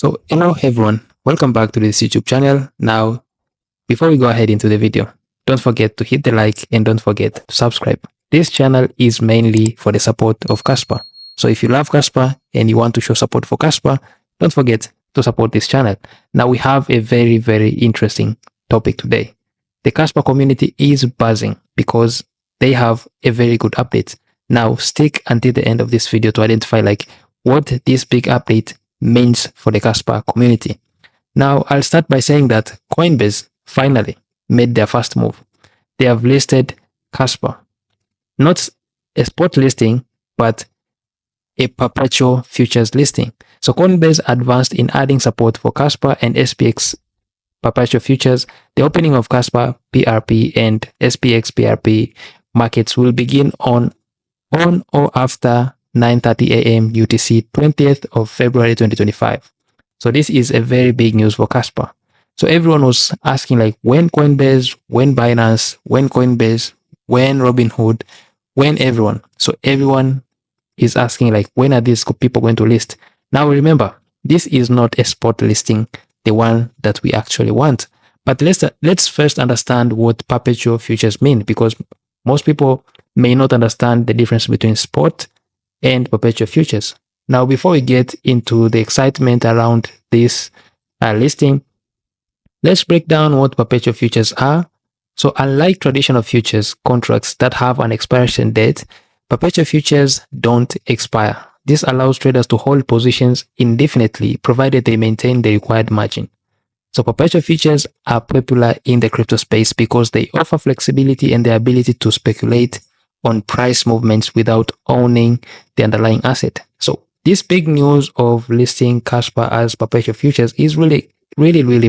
So hello everyone, welcome back to this YouTube channel. Now, before we go ahead into the video, don't forget to hit the like and don't forget to subscribe. This channel is mainly for the support of Kaspa. So if you love Kaspa and you want to show support for Kaspa, don't forget to support this channel. Now we have a very interesting topic today. The Kaspa community is buzzing because they have a very good update. Now stick until the end of this video to identify what this big update means for the Kaspa community. Now, I'll start by saying that Coinbase finally made their first move. They have listed Kaspa. Not a spot listing, but a perpetual futures listing. So Coinbase advanced in adding support for Kaspa and SPX perpetual futures. The opening of Kaspa PRP and SPX PRP markets will begin on or after 9:30 a.m. UTC 20th of February 2025. So this is a very big news for Kaspa. So everyone was asking when Coinbase, when Binance, when Coinbase, when Robinhood, when everyone. So everyone is asking when are these people going to list? Now remember, this is not a spot listing, the one that we actually want. But let's first understand what perpetual futures mean, because most people may not understand the difference between spot and perpetual futures. Now, before we get into the excitement around this listing, let's break down what perpetual futures are. So unlike traditional futures contracts that have an expiration date, perpetual futures don't expire. This allows traders to hold positions indefinitely, provided they maintain the required margin. So perpetual futures are popular in the crypto space because they offer flexibility and the ability to speculate on price movements without owning the underlying asset. So this big news of listing Kaspa as perpetual futures is really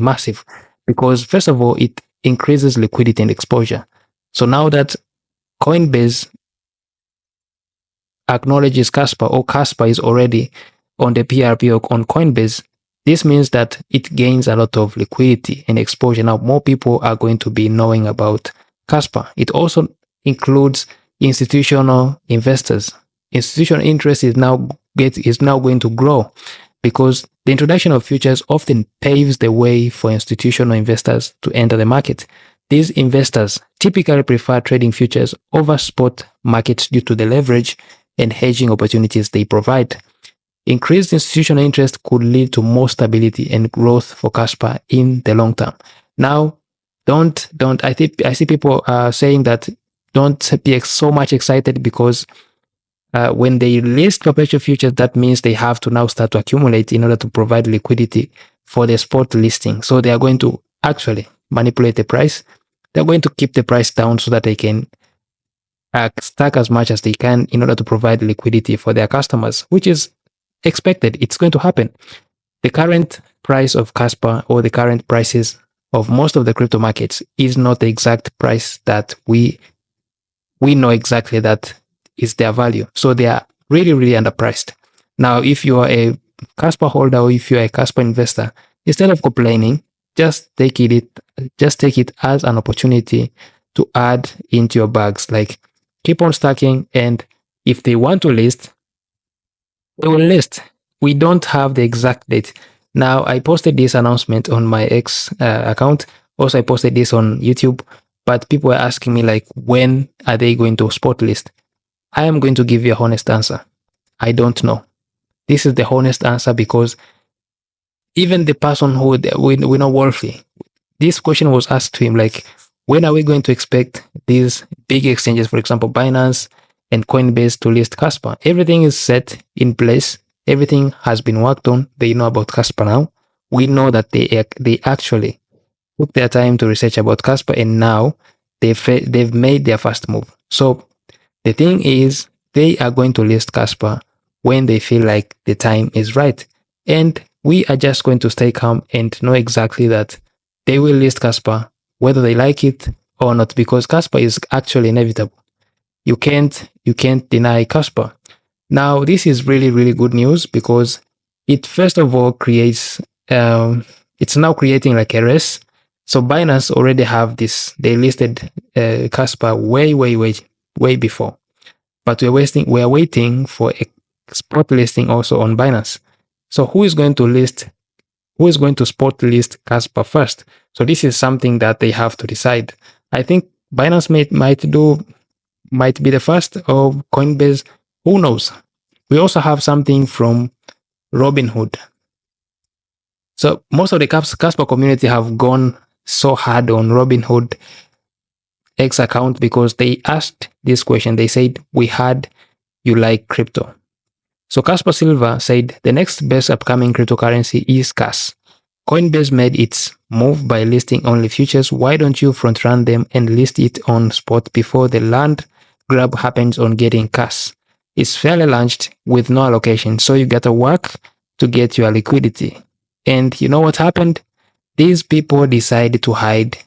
massive, because first of all, it increases liquidity and exposure. So now that Coinbase acknowledges Kaspa, or Kaspa is already on the PRP or on Coinbase, this means that it gains a lot of liquidity and exposure. Now more people are going to be knowing about Kaspa. It also includes institutional investors. Institutional interest is now going to grow, because the introduction of futures often paves the way for institutional investors to enter the market. These investors typically prefer trading futures over spot markets due to the leverage and hedging opportunities they provide. Increased institutional interest could lead to more stability and growth for Kaspa in the long term. Now, I see people saying that don't be so much excited, because when they list perpetual futures, that means they have to now start to accumulate in order to provide liquidity for the spot listing. So they are going to actually manipulate the price. They're going to keep the price down so that they can stack as much as they can in order to provide liquidity for their customers, which is expected. It's going to happen. The current price of Kaspa, or the current prices of most of the crypto markets, is not the exact price that we know exactly that is their value. So they are really underpriced. Now, if you are a Kaspa holder, or if you are a Kaspa investor, instead of complaining, just take it as an opportunity to add into your bags. Keep on stacking, and if they want to list, they will list. We don't have the exact date. Now, I posted this announcement on my X account. Also, I posted this on YouTube, but people were asking me when are they going to spot list? I am going to give you a honest answer. I don't know. This is the honest answer, because even the person who we know, Wolfie, this question was asked to him, when are we going to expect these big exchanges, for example, Binance and Coinbase, to list Kaspa? Everything is set in place. Everything has been worked on. They know about Kaspa now. We know that they actually took their time to research about Kaspa, and now they've made their first move. So the thing is, they are going to list Kaspa when they feel like the time is right. And we are just going to stay calm and know exactly that they will list Kaspa, whether they like it or not, because Kaspa is actually inevitable. You can't deny Kaspa. Now, this is really good news, because it first of all creates, it's now creating a race. So Binance already have this. They listed Kaspa way before, but we are waiting for a spot listing also on Binance. So who is going to list who is going to spot list Kaspa first? So this is something that they have to decide. I think Binance might be the first, or Coinbase, who knows? We also have something from Robinhood. So most of the Kaspa community have gone so hard on Robinhood X account because they asked this question. They said, we heard you like crypto. So Kaspa Silva said, the next best upcoming cryptocurrency is Kas. Coinbase made its move by listing only futures. Why don't you front run them and list it on spot before the land grab happens on getting Kas? It's fairly launched with no allocation, so you gotta work to get your liquidity. And you know what happened? These people decided to hide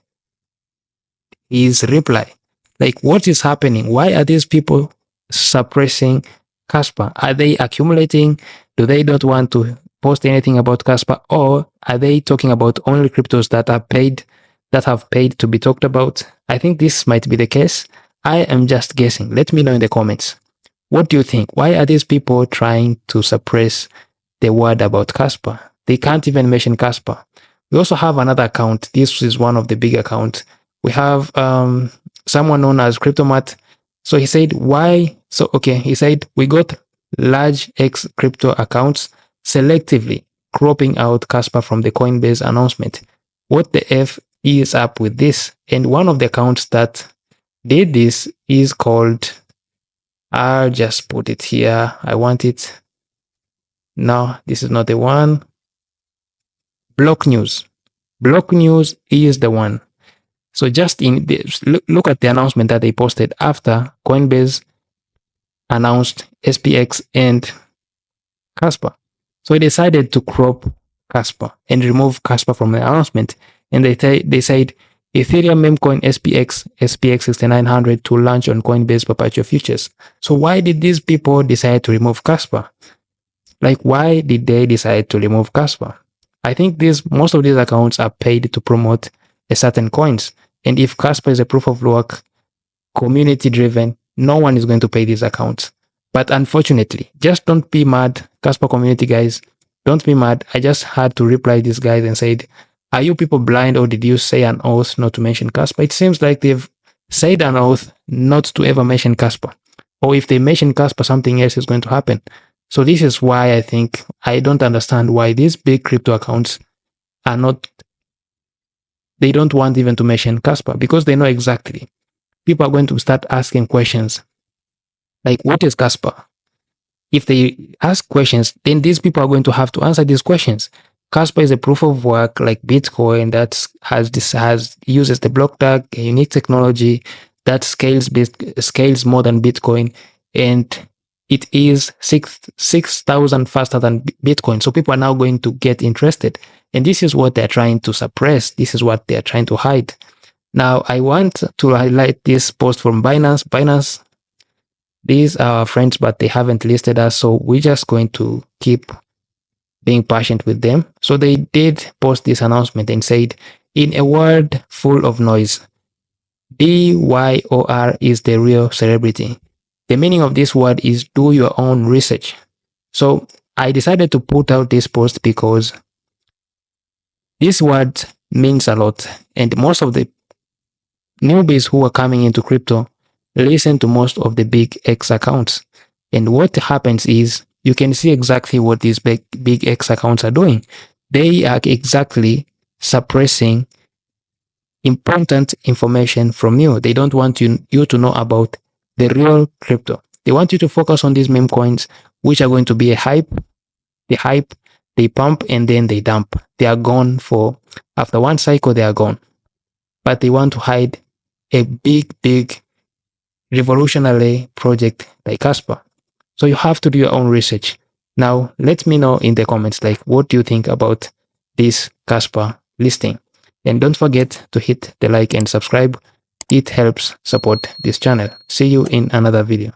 his reply. Like, what is happening? Why are these people suppressing Kaspa? Are they accumulating? Do they not want to post anything about Kaspa, or are they talking about only cryptos that have paid to be talked about? I think this might be the case. I am just guessing. Let me know in the comments. What do you think? Why are these people trying to suppress the word about Kaspa? They can't even mention Kaspa. We also have another account. This is one of the big accounts. We have someone known as Cryptomat. So he said, why? So, okay, he said, we got large X crypto accounts selectively cropping out Kaspa from the Coinbase announcement. What the F is up with this? And one of the accounts that did this is called, I'll just put it here. I want it. No, this is not the one. Block News. Block News is the one. So just in this, look at the announcement that they posted after Coinbase announced SPX and Kaspa. So they decided to crop Kaspa and remove Kaspa from the announcement. And they said Ethereum memecoin SPX 6900 to launch on Coinbase Perpetual futures. So why did these people decide to remove Kaspa? Like, why did they decide to remove Kaspa? I think most of these accounts are paid to promote a certain coins. And if Kaspa is a proof of work, community driven, no one is going to pay these accounts. But unfortunately, just don't be mad, Kaspa community guys. Don't be mad. I just had to reply these guys and said, are you people blind, or did you say an oath not to mention Kaspa? It seems like they've said an oath not to ever mention Kaspa. Or if they mention Kaspa, something else is going to happen. So this is why I think I don't understand why these big crypto accounts are not, they don't want even to mention Kaspa, because they know exactly. People are going to start asking questions like, what is Kaspa? If they ask questions, then these people are going to have to answer these questions. Kaspa is a proof of work like Bitcoin that uses the block tag, a unique technology that scales more than Bitcoin, and it is 6,000 faster than Bitcoin. So people are now going to get interested. And this is what they're trying to suppress. This is what they're trying to hide. Now, I want to highlight this post from Binance. Binance, these are our friends, but they haven't listed us. So we're just going to keep being patient with them. So they did post this announcement and said, in a world full of noise, DYOR is the real celebrity. The meaning of this word is do your own research. So I decided to put out this post because this word means a lot. And most of the newbies who are coming into crypto listen to most of the big X accounts. And what happens is you can see exactly what these big X accounts are doing. They are exactly suppressing important information from you. They don't want you to know about the real crypto. They want you to focus on these meme coins, which are going to be a hype. The hype, they pump and then they dump. They are gone after one cycle, they are gone. But they want to hide a big revolutionary project like Kaspa. So you have to do your own research. Now, let me know in the comments, like, what do you think about this Kaspa listing? And don't forget to hit the like and subscribe. It helps support this channel. See you in another video.